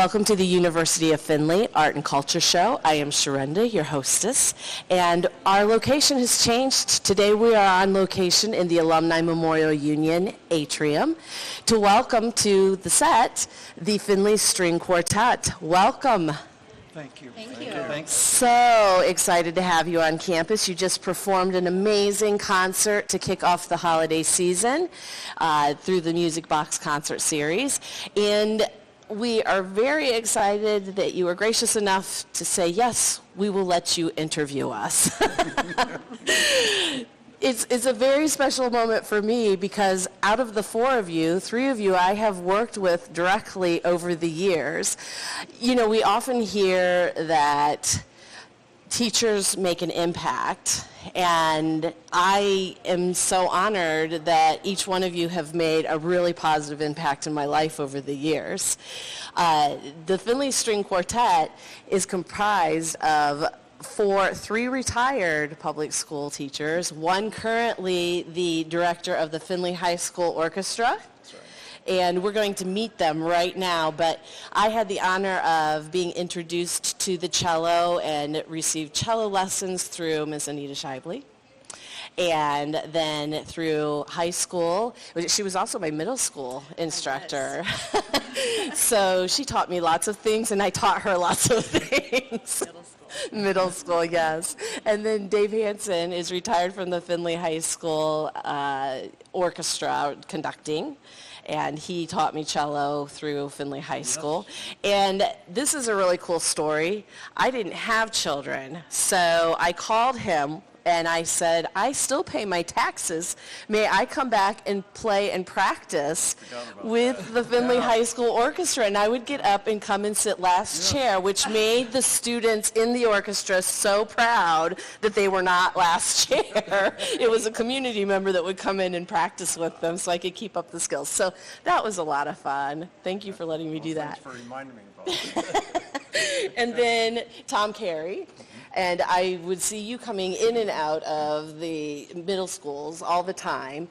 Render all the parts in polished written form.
Welcome to the University of Findlay Art and Culture Show. I am Sharinda, your hostess, and our location has changed. Today we are on location in the Alumni Memorial Union atrium to welcome to the set the Findlay String Quartet. Welcome. Thank you. Thank you. Thanks. So excited to have you on campus. You just performed an amazing concert to kick off the holiday season through the Music Box Concert Series. And we are very excited that you were gracious enough to say, yes, we will let you interview us. It's a very special moment for me because out of the four of you, three of you I have worked with directly over the years. You know, we often hear that teachers make an impact, and I am so honored that each one of you have made a really positive impact in my life over the years. The Findlay String Quartet is comprised of three retired public school teachers, one currently the director of the Findlay High School Orchestra. That's right. And we're going to meet them right now, but I had the honor of being introduced to the cello and received cello lessons through Ms. Anita Shively. And then through high school, she was also my middle school instructor. So she taught me lots of things, and I taught her lots of things. Middle school, yes. And then Dave Hanson is retired from the Findlay High School Orchestra conducting, and he taught me cello through Findlay High School. And this is a really cool story. I didn't have children, so I called him and I said, I still pay my taxes. May I come back and play and practice with the Findlay High School Orchestra? And I would get up and come and sit last chair, which made the students in the orchestra so proud that they were not last chair. It was a community member that would come in and practice with them so I could keep up the skills. So that was a lot of fun. Thank you for letting me do that. Thanks for reminding me about it. And then Tom Carey. And I would see you coming in and out of the middle schools all the time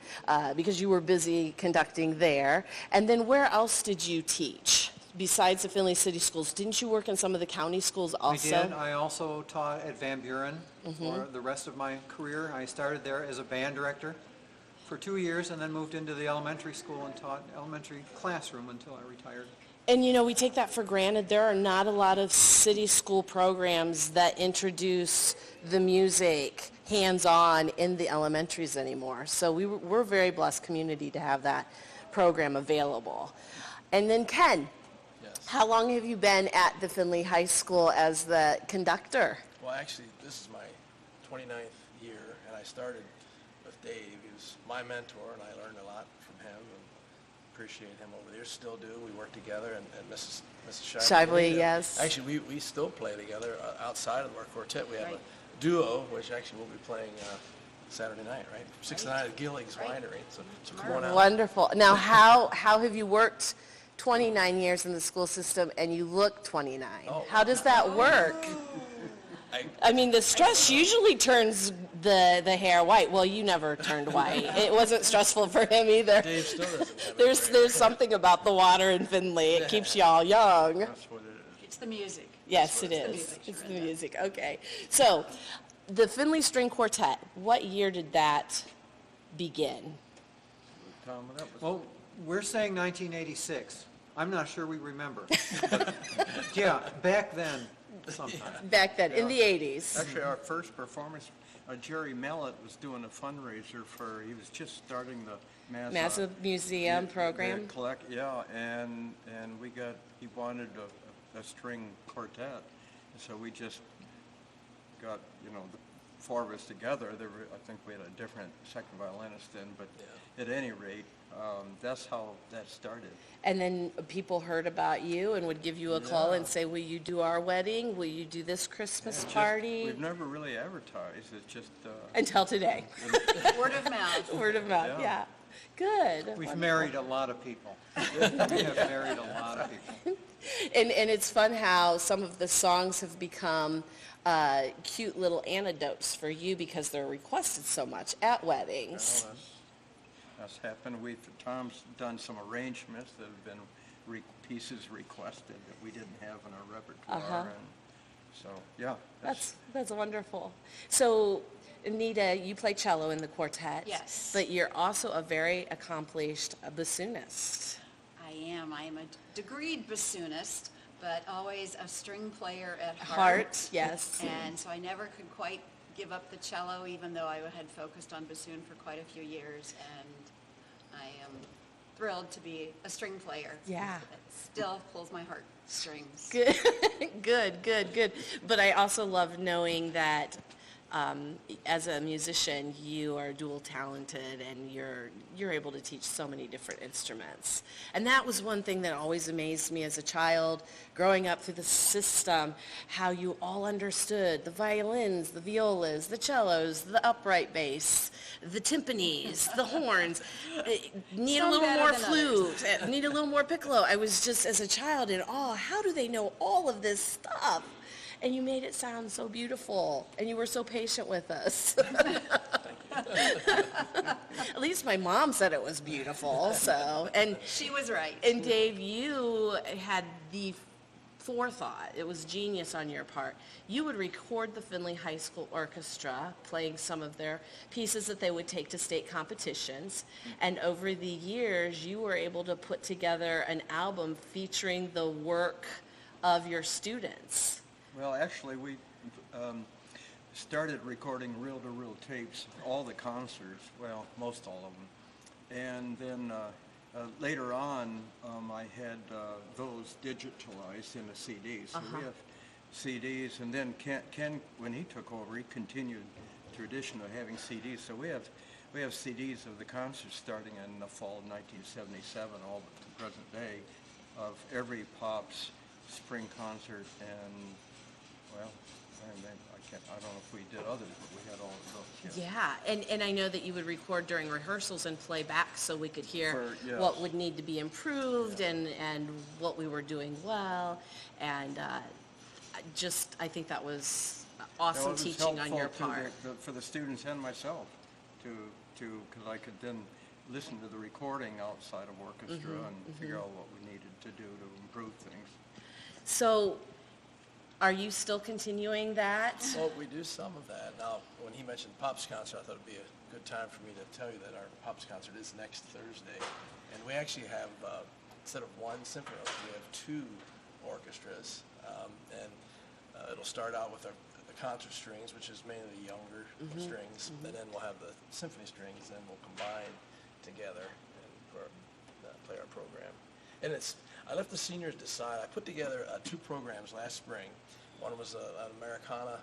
because you were busy conducting there. And then where else did you teach? Besides the Findlay City Schools, didn't you work in some of the county schools also? I did. I also taught at Van Buren for the rest of my career. I started there as a band director for 2 years and then moved into the elementary school and taught elementary classroom until I retired. And you know, we take that for granted. There are not a lot of city school programs that introduce the music hands-on in the elementaries anymore. So we're a very blessed community to have that program available. And then Ken, Yes. how long have you been at the Findlay High School as the conductor? Well, actually, this is my 29th year, and I started with Dave. He was my mentor, and I learned a lot from him, and appreciate him over there. Still do. We work together, and Mrs. Shively, yes. Actually, we still play together outside of our quartet. We have a duo, which actually we'll be playing Saturday night, right? 6 to 9 at Gillig's Winery. So come on out. Wonderful. Now, how have you worked 29 years in the school system and you look 29? Oh. How does that work? I mean, the stress usually turns the hair white. Well, you never turned white. It wasn't stressful for him either. Dave still doesn't have There's something about the water in Findlay. It keeps y'all young. That's what it is. It's the music. Yes, it is. It's the music. Okay. So, the Findlay String Quartet, what year did that begin? Well, we're saying 1986. I'm not sure we remember. But, yeah, back then sometime. Back then, in the 80s. Actually, our first performance, Jerry Mellett was doing a fundraiser for, he was just starting the Massive Museum program. and he wanted a string quartet, and so we just got, the four of us together. I think we had a different second violinist then, but at any rate, that's how that started. And then people heard about you and would give you a call and say, will you do our wedding? Will you do this Christmas party? We've never really advertised. It's just Until today. Word of mouth. Word of mouth, yeah. Good. We've married a lot of people. We have married a lot of people. And it's fun how some of the songs have become cute little anecdotes for you because they're requested so much at weddings. That's happened. Tom's done some arrangements that have been pieces requested that we didn't have in our repertoire. And so, yeah. That's wonderful. So, Anita, you play cello in the quartet. Yes. But you're also a very accomplished bassoonist. I am a degreed bassoonist, but always a string player at heart. Yes. And so I never could quite give up the cello, even though I had focused on bassoon for quite a few years. And I am thrilled to be a string player. Yeah. It still pulls my heartstrings. Good, good. But I also love knowing that as a musician, you are dual talented and you're able to teach so many different instruments. And that was one thing that always amazed me as a child, growing up through the system, how you all understood the violins, the violas, the cellos, the upright bass, the timpanis, the horns. Need Some a little better more than flute, need a little more piccolo. I was just, as a child, in awe. How do they know all of this stuff? And you made it sound so beautiful, and you were so patient with us. At least my mom said it was beautiful, so. And She was right. and Dave, you had the forethought. It was genius on your part. You would record the Findlay High School Orchestra playing some of their pieces that they would take to state competitions. And over the years, you were able to put together an album featuring the work of your students. Well, actually, we started recording reel-to-reel tapes, all the concerts, well, most all of them. And then later on, I had those digitalized in a CD. So we have CDs, and then Ken, when he took over, he continued the tradition of having CDs. So we have CDs of the concerts starting in the fall of 1977, all to the present day, of every Pop's spring concert, and well, I don't know if we did others, but we had all of those. Yeah, and I know that you would record during rehearsals and play back so we could hear Yes. what would need to be improved and what we were doing well. And I think that was awesome Well, it was teaching on your helpful to part. for the students and myself, because I could then listen to the recording outside of orchestra and figure out what we needed to do to improve things. So, are you still continuing that? Well, we do some of that. Now, when he mentioned Pop's concert, I thought it would be a good time for me to tell you that our Pop's concert is next Thursday. And we actually have, instead of one symphony, we have two orchestras. It'll start out with the concert strings, which is mainly the younger strings, and then we'll have the symphony strings, and we'll combine together and play our program. And I let the seniors decide. I put together two programs last spring. One was an Americana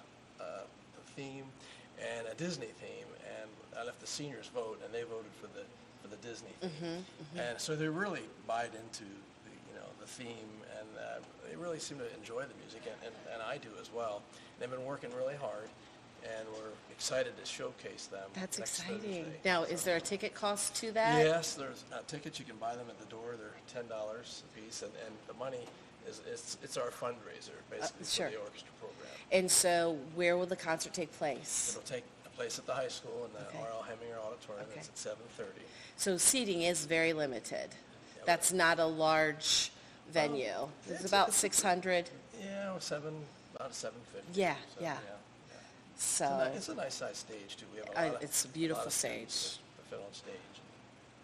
theme and a Disney theme, and I let the seniors vote, and they voted for the Disney theme. And so they really bought into the theme, and they really seem to enjoy the music, and I do as well. They've been working really hard, and we're excited to showcase them. That's next exciting. Thursday. Now, is there a ticket cost to that? Yes, there's tickets. You can buy them at the door. They're $10 a piece, and the money it's our fundraiser basically Sure. for the orchestra program. And so, where will the concert take place? It'll take place at the high school in the Okay. R.L. Heminger Auditorium. Okay. It's at 7:30. So seating is very limited. That's not a large venue. It's about 600. Yeah, about 750. Yeah, So, yeah. It's So, it's a nice sized stage too. We have it's a beautiful lot of students stage. that fit on stage.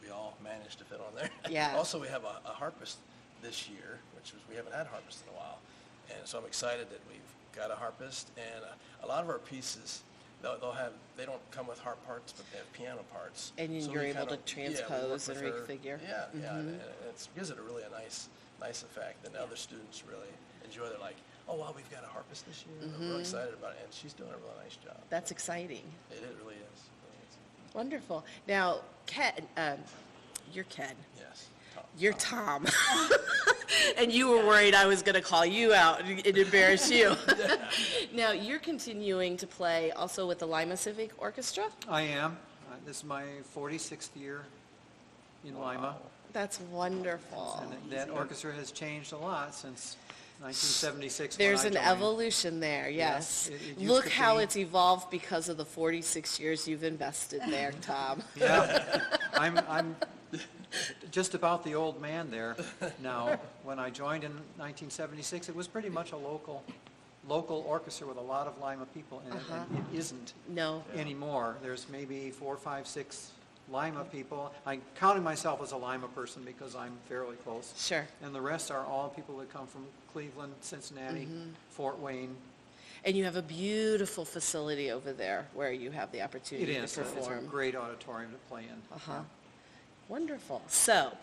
We all managed to fit on there. Yeah. Also, we have a harpist this year, we haven't had a harpist in a while, and so I'm excited that we've got a harpist. And a lot of our pieces, they don't come with harp parts, but they have piano parts. And So you're we able kind to of- transpose we and work with her. refigure. Yeah, and it gives it a nice effect. And the other students really enjoy. They're like, oh wow, we've got a harpist this year. I'm really excited about it, and she's doing a really nice job. That's exciting. It really is. Wonderful. Now, Ken, you're Ken. Yes. You're Tom. And you were worried I was going to call you out and embarrass you. Now, you're continuing to play also with the Lima Civic Orchestra? I am. This is my 46th year in Lima. That's wonderful. And that orchestra has changed a lot since 1976 There's when an I joined. evolution there, yes. Yes, it used Look to how be- it's evolved because of the 46 years you've invested there, Tom. Yeah, I'm just about the old man there now. When I joined in 1976, it was pretty much a local orchestra with a lot of Lima people in it, and it isn't No. anymore. There's maybe 4, 5, 6 Lima people. I'm counting myself as a Lima person because I'm fairly close. Sure. And the rest are all people that come from Cleveland, Cincinnati, Fort Wayne. And you have a beautiful facility over there where you have the It opportunity is. to It's a perform. great auditorium to play in. Wonderful. So,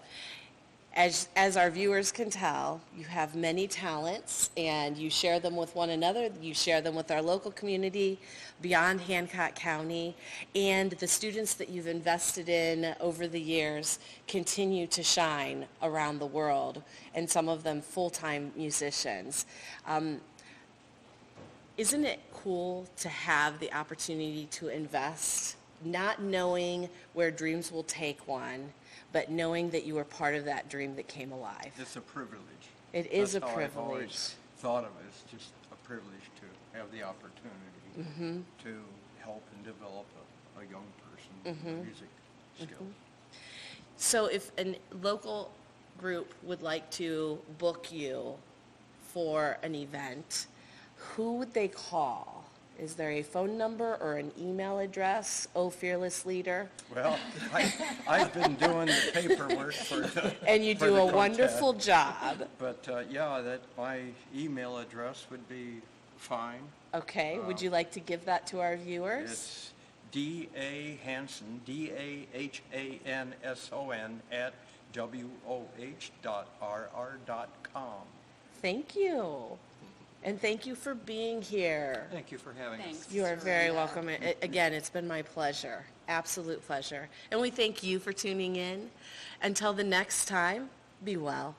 as our viewers can tell, you have many talents, and you share them with one another. You share them with our local community, beyond Hancock County, and the students that you've invested in over the years continue to shine around the world, and some of them full-time musicians. Isn't it cool to have the opportunity to invest, not knowing where dreams will take one, but knowing that you were part of that dream that came alive? It's a privilege. It is a That's how I've privilege. always thought of it. It's just a privilege to have the opportunity to help and develop a young person with music skills. So if a local group would like to book you for an event, who would they call? Is there a phone number or an email address? Oh, fearless leader. Well, I've been doing the paperwork for the And you for do the a quartet. wonderful job. But, yeah, that my email address would be fine. Okay, would you like to give that to our viewers? It's D.A. Hanson, DAHANSON @woh.rr.com. Thank you. And thank you for being here. Thank you for having us. Thanks. You are very Sharinda. welcome. Again, it's been my pleasure, absolute pleasure. And we thank you for tuning in. Until the next time, be well.